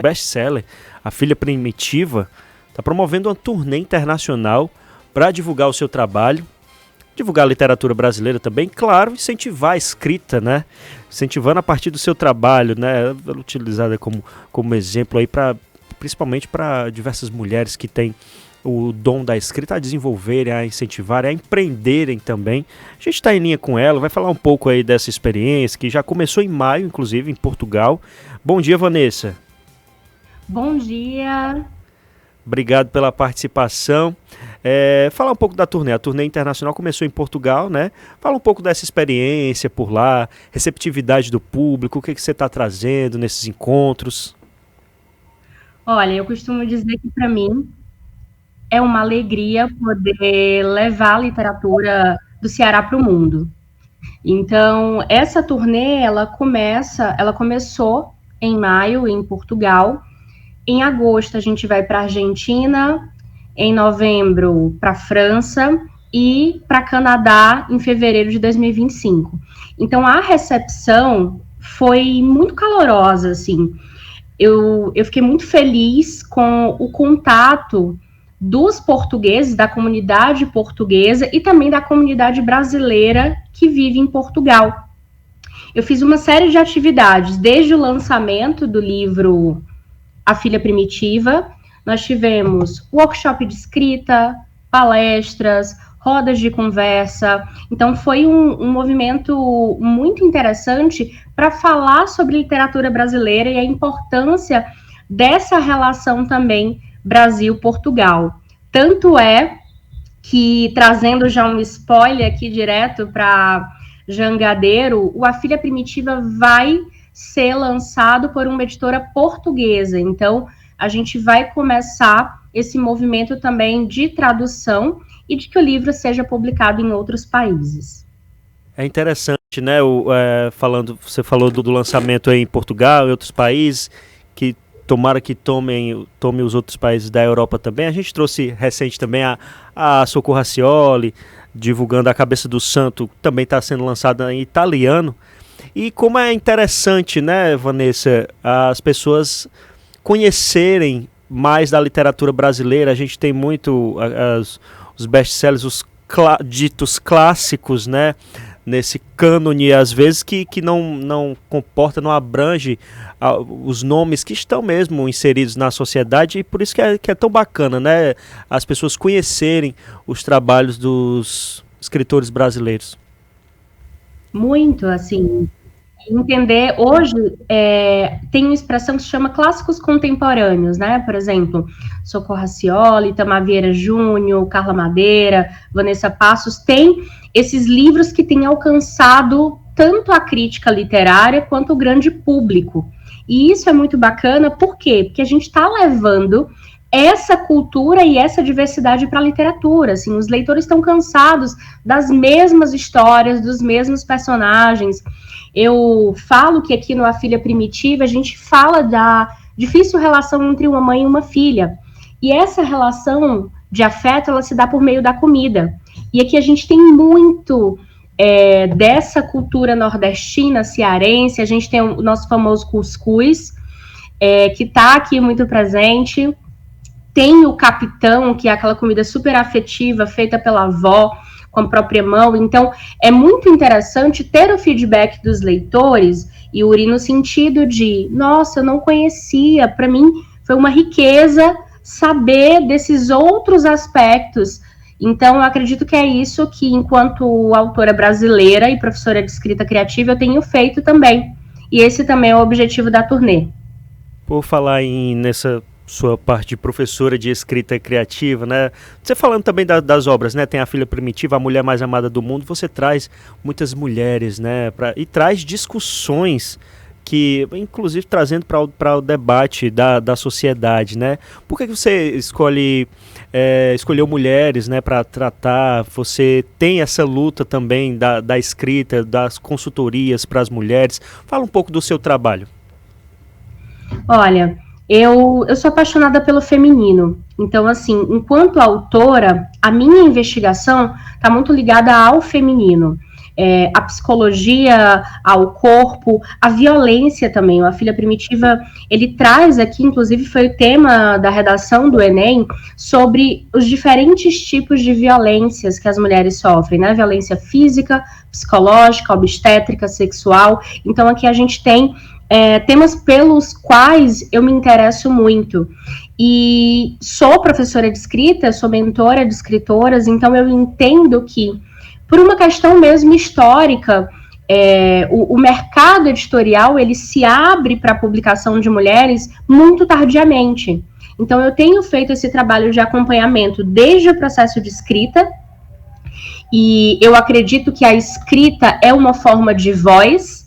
best-seller, A Filha Primitiva, está promovendo uma turnê internacional para divulgar o seu trabalho, divulgar a literatura brasileira também, claro, incentivar a escrita, né? Incentivando a partir do seu trabalho, né? Utilizada como exemplo aí principalmente para diversas mulheres que têm o dom da escrita a desenvolverem, a incentivarem, a empreenderem também. A gente está em linha com ela, vai falar um pouco aí dessa experiência que já começou em maio, inclusive, em Portugal. Bom dia, Vanessa. Bom dia. Obrigado pela participação. Falar um pouco da turnê. A turnê internacional começou em Portugal, né? Fala um pouco dessa experiência por lá, receptividade do público, o que você está trazendo nesses encontros. Olha, eu costumo dizer que para mim é uma alegria poder levar a literatura do Ceará para o mundo. Então, essa turnê, ela começou em maio em Portugal. Em agosto a gente vai para a Argentina, em novembro para a França e para Canadá em fevereiro de 2025. Então, a recepção foi muito calorosa, assim. Eu fiquei muito feliz com o contato dos portugueses, da comunidade portuguesa e também da comunidade brasileira que vive em Portugal. Eu fiz uma série de atividades, desde o lançamento do livro A Filha Primitiva, nós tivemos workshop de escrita, palestras, rodas de conversa. Então, foi um movimento muito interessante para falar sobre literatura brasileira e a importância dessa relação também Brasil-Portugal. Tanto é que, trazendo já um spoiler aqui direto para Jangadeiro, o A Filha Primitiva vai ser lançado por uma editora portuguesa. Então, a gente vai começar esse movimento também de tradução e de que o livro seja publicado em outros países. É interessante, né? Você falou do lançamento aí em Portugal e outros países, que tomara que tome os outros países da Europa também. A gente trouxe recente também a Socorro Racioli, divulgando A Cabeça do Santo, também está sendo lançada em italiano. E como é interessante, né, Vanessa, as pessoas conhecerem mais da literatura brasileira. A gente tem muito os best-sellers, os ditos clássicos, né, nesse cânone, às vezes, que não comporta, não abrange os nomes que estão mesmo inseridos na sociedade, e por isso que é tão bacana, né, as pessoas conhecerem os trabalhos dos escritores brasileiros. Muito, assim, entender, hoje tem uma expressão que se chama clássicos contemporâneos, né? Por exemplo, Socorro Racioli, Itamar Vieira Júnior, Carla Madeira, Vanessa Passos, tem esses livros que têm alcançado tanto a crítica literária quanto o grande público. E isso é muito bacana, por quê? Porque a gente está levando essa cultura e essa diversidade para a literatura. Assim, os leitores estão cansados das mesmas histórias, dos mesmos personagens. Eu falo que aqui no A Filha Primitiva a gente fala da difícil relação entre uma mãe e uma filha. E essa relação de afeto, ela se dá por meio da comida. E aqui a gente tem muito dessa cultura nordestina, cearense. A gente tem o nosso famoso cuscuz, que está aqui muito presente. Tem o capitão, que é aquela comida super afetiva, feita pela avó, com a própria mão. Então, é muito interessante ter o feedback dos leitores, Yuri, no sentido de, nossa, eu não conhecia, para mim foi uma riqueza saber desses outros aspectos. Então, eu acredito que é isso que, enquanto autora brasileira e professora de escrita criativa, eu tenho feito também. E esse também é o objetivo da turnê. Por falar nessa sua parte de professora de escrita criativa, né? Você falando também das obras, né? Tem A Filha Primitiva, A Mulher Mais Amada do Mundo. Você traz muitas mulheres, né? E traz discussões que, inclusive, trazendo para o debate da sociedade, né? Por que você escolheu mulheres, né, para tratar? Você tem essa luta também da escrita, das consultorias para as mulheres. Fala um pouco do seu trabalho. Olha, eu sou apaixonada pelo feminino. Então, assim, enquanto autora, a minha investigação está muito ligada ao feminino. a psicologia ao corpo, a violência também. A Filha Primitiva, ele traz aqui, inclusive foi o tema da redação do Enem, sobre os diferentes tipos de violências que as mulheres sofrem, né? Violência física, psicológica, obstétrica, sexual. Então aqui a gente tem temas pelos quais eu me interesso muito. E sou professora de escrita, sou mentora de escritoras, então eu entendo que, por uma questão mesmo histórica, o mercado editorial ele se abre para a publicação de mulheres muito tardiamente. Então eu tenho feito esse trabalho de acompanhamento desde o processo de escrita, e eu acredito que a escrita é uma forma de voz,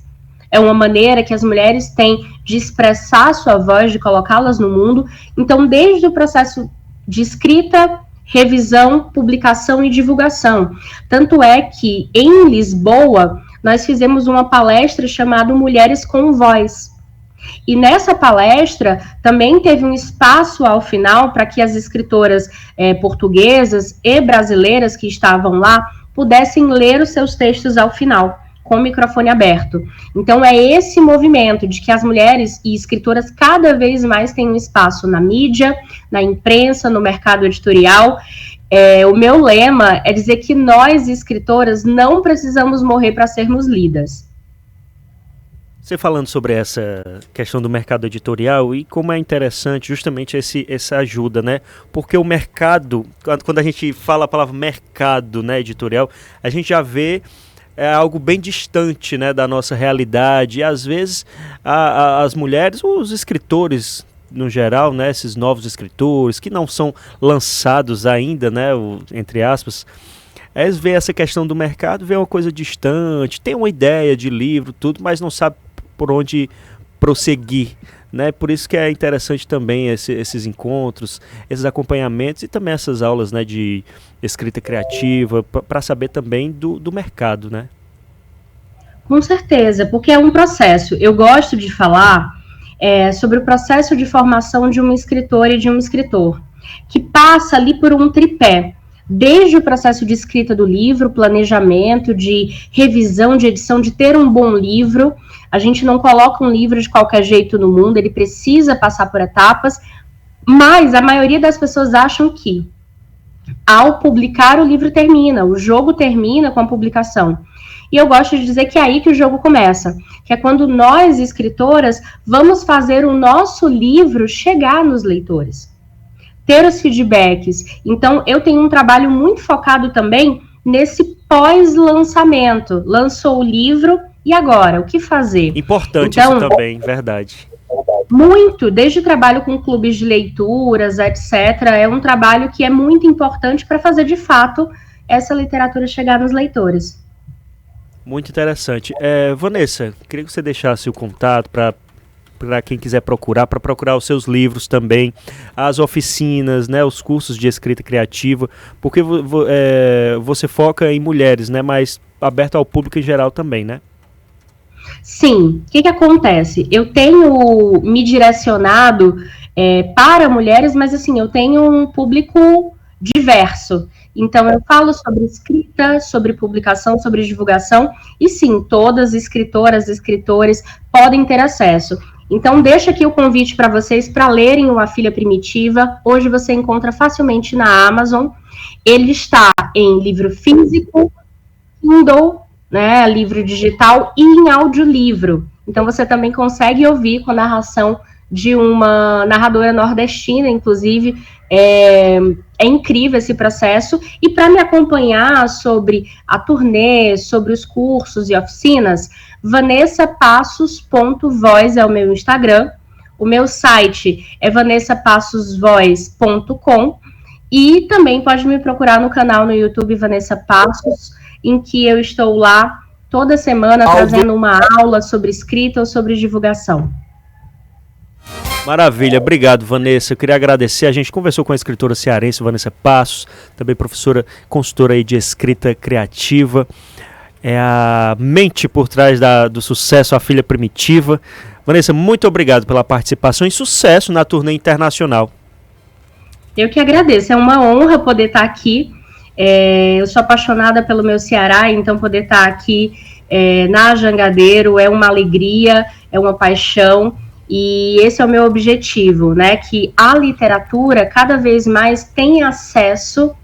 é uma maneira que as mulheres têm de expressar a sua voz, de colocá-las no mundo. Então, desde o processo de escrita, revisão, publicação e divulgação. Tanto é que, em Lisboa, nós fizemos uma palestra chamada Mulheres com Voz. E nessa palestra, também teve um espaço ao final para que as escritoras portuguesas e brasileiras que estavam lá pudessem ler os seus textos ao final, com o microfone aberto. Então é esse movimento de que as mulheres e escritoras cada vez mais têm um espaço na mídia, na imprensa, no mercado editorial. O meu lema é dizer que nós, escritoras, não precisamos morrer para sermos lidas. Você falando sobre essa questão do mercado editorial e como é interessante justamente essa ajuda, né? Porque o mercado, quando a gente fala a palavra mercado, né, editorial, a gente já vê algo bem distante, né, da nossa realidade. E às vezes as mulheres, os escritores no geral, né, esses novos escritores que não são lançados ainda, né, entre aspas, eles veem essa questão do mercado, vê uma coisa distante, tem uma ideia de livro, tudo, mas não sabe por onde prosseguir, né? Por isso que é interessante também esses encontros, esses acompanhamentos e também essas aulas, né, de escrita criativa, para saber também do mercado, né? Com certeza, porque é um processo. Eu gosto de falar sobre o processo de formação de uma escritora e de um escritor, que passa ali por um tripé, desde o processo de escrita do livro, planejamento, de revisão, de edição, de ter um bom livro. A gente não coloca um livro de qualquer jeito no mundo, ele precisa passar por etapas, mas a maioria das pessoas acham que, ao publicar, o livro termina, o jogo termina com a publicação. E eu gosto de dizer que é aí que o jogo começa, que é quando nós, escritoras, vamos fazer o nosso livro chegar nos leitores, ter os feedbacks. Então, eu tenho um trabalho muito focado também nesse pós-lançamento. Lançou o livro, e agora? O que fazer? Importante então, isso também, verdade. Muito, desde o trabalho com clubes de leituras, etc. É um trabalho que é muito importante para fazer, de fato, essa literatura chegar nos leitores. Muito interessante. Vanessa, queria que você deixasse o contato para quem quiser procurar, para procurar os seus livros também, as oficinas, né, os cursos de escrita criativa, porque você foca em mulheres, né, mas aberto ao público em geral também, né? Sim. O que acontece? Eu tenho me direcionado para mulheres, mas assim, eu tenho um público diverso. Então, eu falo sobre escrita, sobre publicação, sobre divulgação, e sim, todas escritoras, escritores podem ter acesso. Então, deixo aqui o convite para vocês para lerem o A Filha Primitiva. Hoje você encontra facilmente na Amazon. Ele está em livro físico, Kindle, né, livro digital e em audiolivro. Então, você também consegue ouvir com a narração de uma narradora nordestina, inclusive. É incrível esse processo. E para me acompanhar sobre a turnê, sobre os cursos e oficinas, vanessapassos.voz é o meu Instagram. O meu site é vanessapassosvoz.com. E também pode me procurar no canal no YouTube Vanessa Passos, em que eu estou lá toda semana trazendo uma aula sobre escrita ou sobre divulgação. Maravilha, obrigado, Vanessa. Eu queria agradecer. A gente conversou com a escritora cearense Vanessa Passos, também professora, consultora aí de escrita criativa. É a mente por trás do sucesso A Filha Primitiva. Vanessa, muito obrigado pela participação e sucesso na turnê internacional. Eu que agradeço, é uma honra poder estar aqui Eu sou apaixonada pelo meu Ceará, então poder estar aqui na Jangadeiro é uma alegria, é uma paixão, e esse é o meu objetivo, né? Que a literatura cada vez mais tenha acesso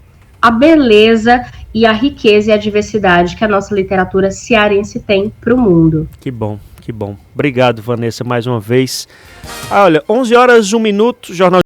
à beleza e à riqueza e à diversidade que a nossa literatura cearense tem para o mundo. Que bom, que bom. Obrigado, Vanessa, mais uma vez. Olha, 11 horas, 1 minuto, Jornal